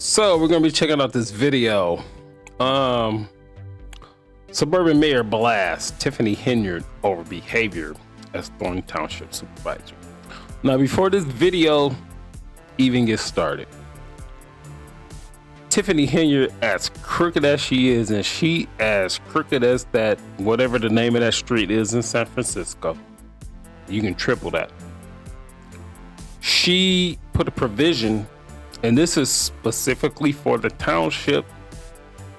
So we're gonna be checking out this video. Suburban Mayor blasts Tiffany Henyard over behavior as Thornton Township Supervisor. Now, before this video even gets started, Tiffany Henyard, as crooked as she is, and she as crooked as that, whatever the name of that street is in San Francisco, you can triple that. She put a provision, and this is specifically for the township.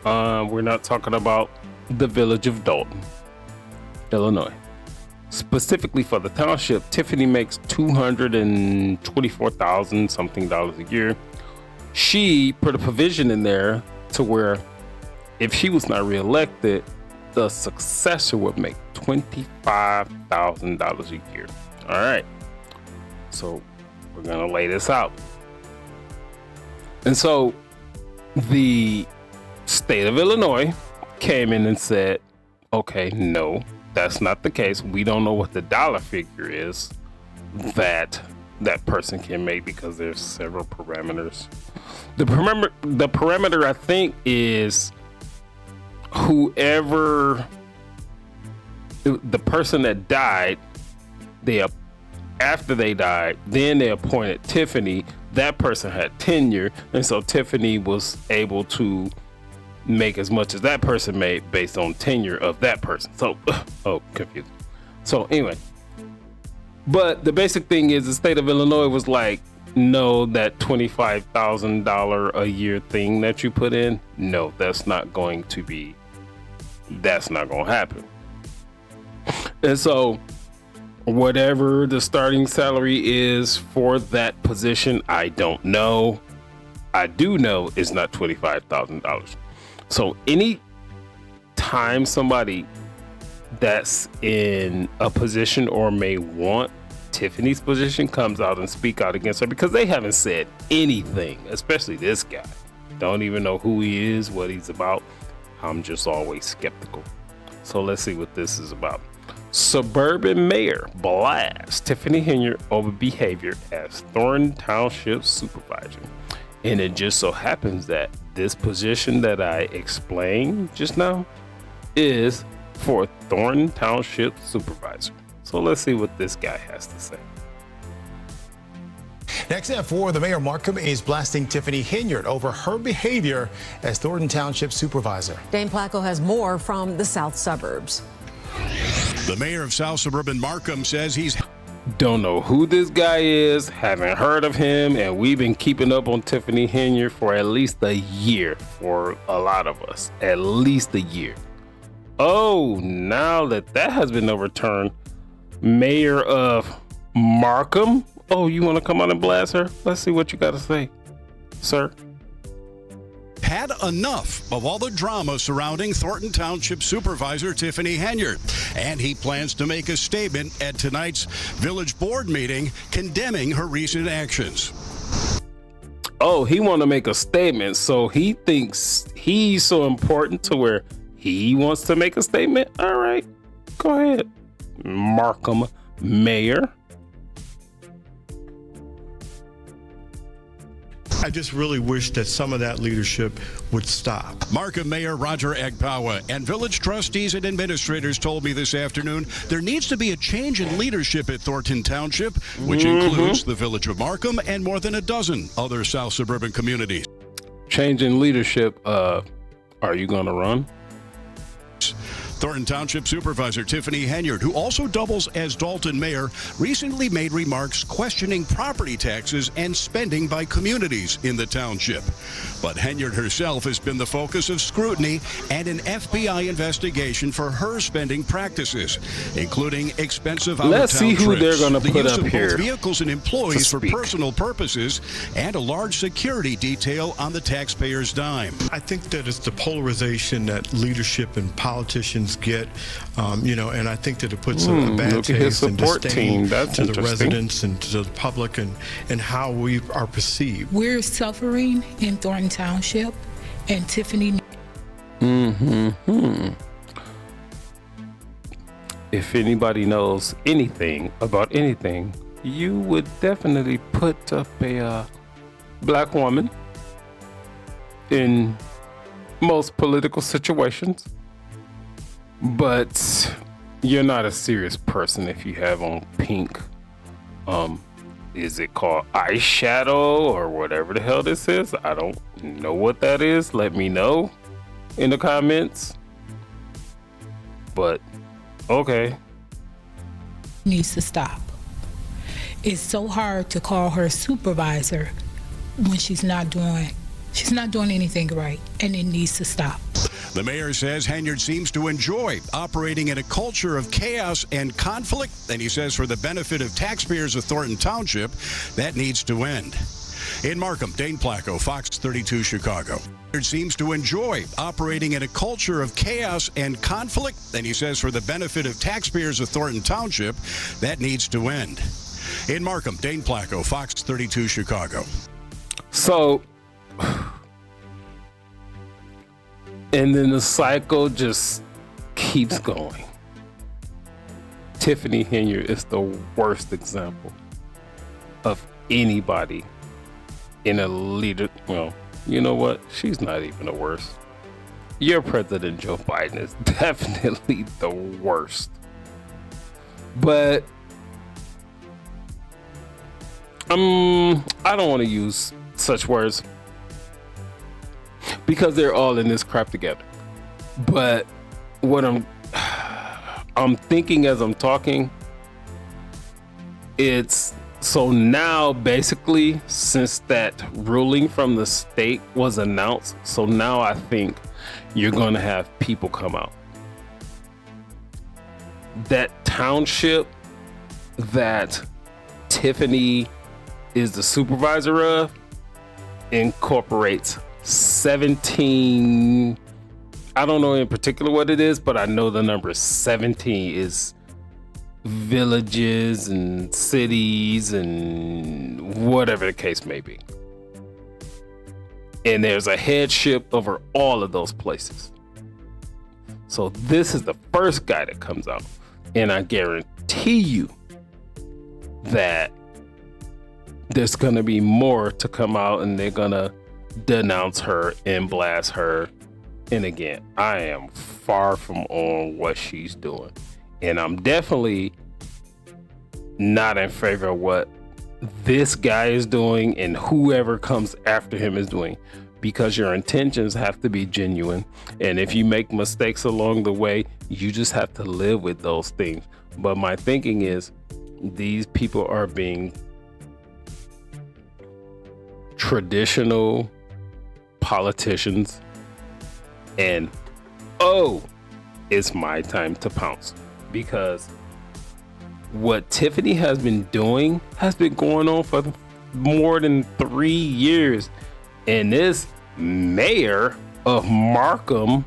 We're not talking about the village of Dalton, Illinois. Specifically for the township, Tiffany makes $224,000 something dollars a year. She put a provision in there to where if she was not reelected, the successor would make $25,000 a year. All right. So we're going to lay this out. And so the state of Illinois came in and said, okay, no, that's not the case. We don't know what the dollar figure is that person can make because there's several parameters. The parameter I think is whoever the person that died, after they died, then they appointed Tiffany. That person had tenure, and so Tiffany was able to make as much as that person made based on tenure of that person. So, confused. So anyway, but the basic thing is the state of Illinois was like, no, that $25,000 a year thing that you put in, no, that's not going to happen. And so whatever the starting salary is for that position, I don't know. I do know it's not $25,000. So any time somebody that's in a position or may want Tiffany's position comes out and speak out against her, because they haven't said anything, especially this guy. Don't even know who he is, what he's about. I'm just always skeptical. So let's see what this is about. Suburban Mayor blasts Tiffany Henyard over behavior as Thornton Township Supervisor. And it just so happens that this position that I explained just now is for Thornton Township Supervisor. So let's see what this guy has to say. Next at 4, the Mayor Markham is blasting Tiffany Henyard over her behavior as Thornton Township Supervisor. Dane Placco has more from the South Suburbs. The mayor of South Suburban Markham says he's don't know who this guy is, haven't heard of him, and we've been keeping up on Tiffany Henyard for at least a year for a lot of us. At least a year. Oh, now that has been overturned, Mayor of Markham. Oh, you want to come on and blast her? Let's see what you got to say, sir. had enough of all the drama surrounding Thornton Township Supervisor Tiffany Henyard, and he plans to make a statement at tonight's village board meeting condemning her recent actions. Oh, he want to make a statement, so he thinks he's so important to where he wants to make a statement? All right, go ahead, Markham Mayor. I just really wish that some of that leadership would stop. Markham Mayor Roger Agpawa and village trustees and administrators told me this afternoon there needs to be a change in leadership at Thornton Township, which includes the village of Markham and more than a dozen other South Suburban communities. Change in leadership, are you gonna run? Thornton Township Supervisor Tiffany Henyard, who also doubles as Dalton Mayor, recently made remarks questioning property taxes and spending by communities in the township. But Henyard herself has been the focus of scrutiny and an FBI investigation for her spending practices, including expensive out-of-town Let's see who trips, they're going to put use up of here. both vehicles and employees for speak. personal purposes, and a large security detail on the taxpayer's dime. I think that it's the polarization that leadership and politicians get, and I think that it puts a bad taste and disdain to the residents and to the public and how we are perceived. We're suffering in Thornton Township, and Tiffany. If anybody knows anything about anything, you would definitely put up a black woman in most political situations, but you're not a serious person if you have on pink. Is it called eyeshadow or whatever the hell this is? I don't know what that is. Let me know in the comments. But okay. Needs to stop. It's so hard to call her supervisor when she's not doing anything right, and it needs to stop. The mayor says Henyard seems to enjoy operating in a culture of chaos and conflict, and he says for the benefit of taxpayers of Thornton Township, that needs to end. In Markham, Dane Placco, Fox 32 Chicago. Henyard seems to enjoy operating in a culture of chaos and conflict, and he says for the benefit of taxpayers of Thornton Township, that needs to end. In Markham, Dane Placco, Fox 32 Chicago. So, and then the cycle just keeps going. Tiffany Henyard is the worst example of anybody in a leader. Well, you know what? She's not even the worst. Your President Joe Biden is definitely the worst. But I don't want to use such words because they're all in this crap together. But what I'm thinking as I'm talking, it's so now basically since that ruling from the state was announced, so now I think you're going to have people come out. That township that Tiffany is the supervisor of incorporates 17, I don't know in particular what it is, but I know the number 17 is villages and cities and whatever the case may be. And there's a headship over all of those places. So this is the first guy that comes out. And I guarantee you that there's going to be more to come out, and they're going to denounce her and blast her. And again, I am far from on what she's doing. And I'm definitely not in favor of what this guy is doing and whoever comes after him is doing, because your intentions have to be genuine. And if you make mistakes along the way, you just have to live with those things. But my thinking is these people are being traditional politicians, and it's my time to pounce, because what Tiffany has been doing has been going on for more than 3 years. And this mayor of Markham,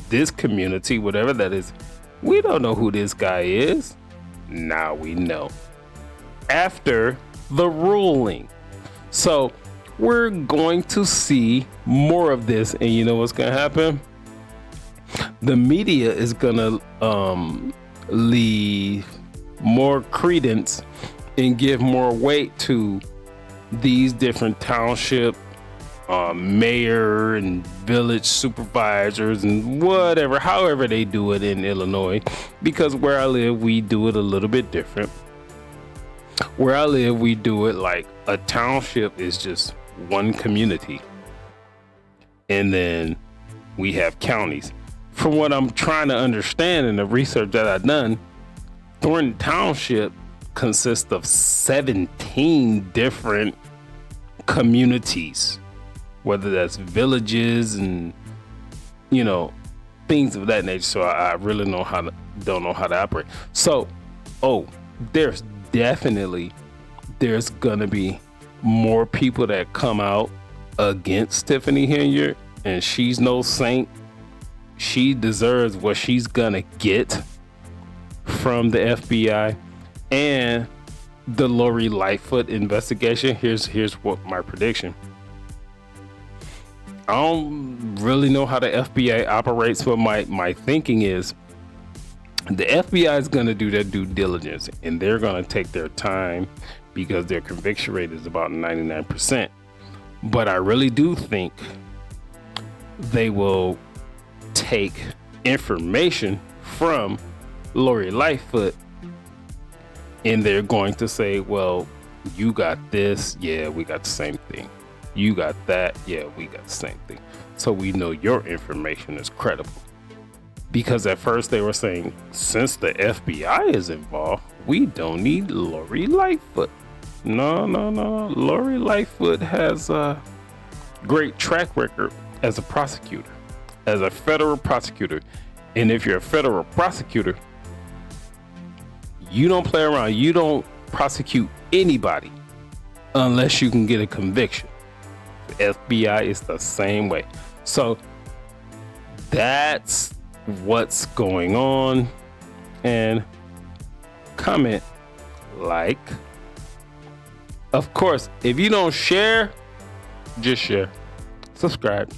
this community, whatever that is, we don't know who this guy is. Now we know after the ruling. So we're going to see more of this, and you know what's going to happen? The media is going to leave more credence and give more weight to these different township mayor and village supervisors and whatever, however they do it in Illinois, because where I live, we do it a little bit different. Where I live, we do it like a township is just one community, and then we have counties. From what I'm trying to understand in the research that I've done, Thornton Township consists of 17 different communities, whether that's villages and, you know, things of that nature. So I really don't know how to operate. So, there's gonna be more people that come out against Tiffany Henyard, and she's no saint. She deserves what she's gonna get from the FBI and the Lori Lightfoot investigation. Here's what my prediction. I don't really know how the FBI operates, but my thinking is the FBI is going to do their due diligence, and they're going to take their time because their conviction rate is about 99%. But I really do think they will take information from Lori Lightfoot, and they're going to say, well, you got this, yeah, we got the same thing. You got that, yeah, we got the same thing. So we know your information is credible. Because at first they were saying, since the FBI is involved, we don't need Lori Lightfoot. No. Lori Lightfoot has a great track record as a prosecutor, as a federal prosecutor. And if you're a federal prosecutor, you don't play around. You don't prosecute anybody unless you can get a conviction. The FBI is the same way. So that's what's going on. And comment, like. Of course, if you don't share, just share. Subscribe.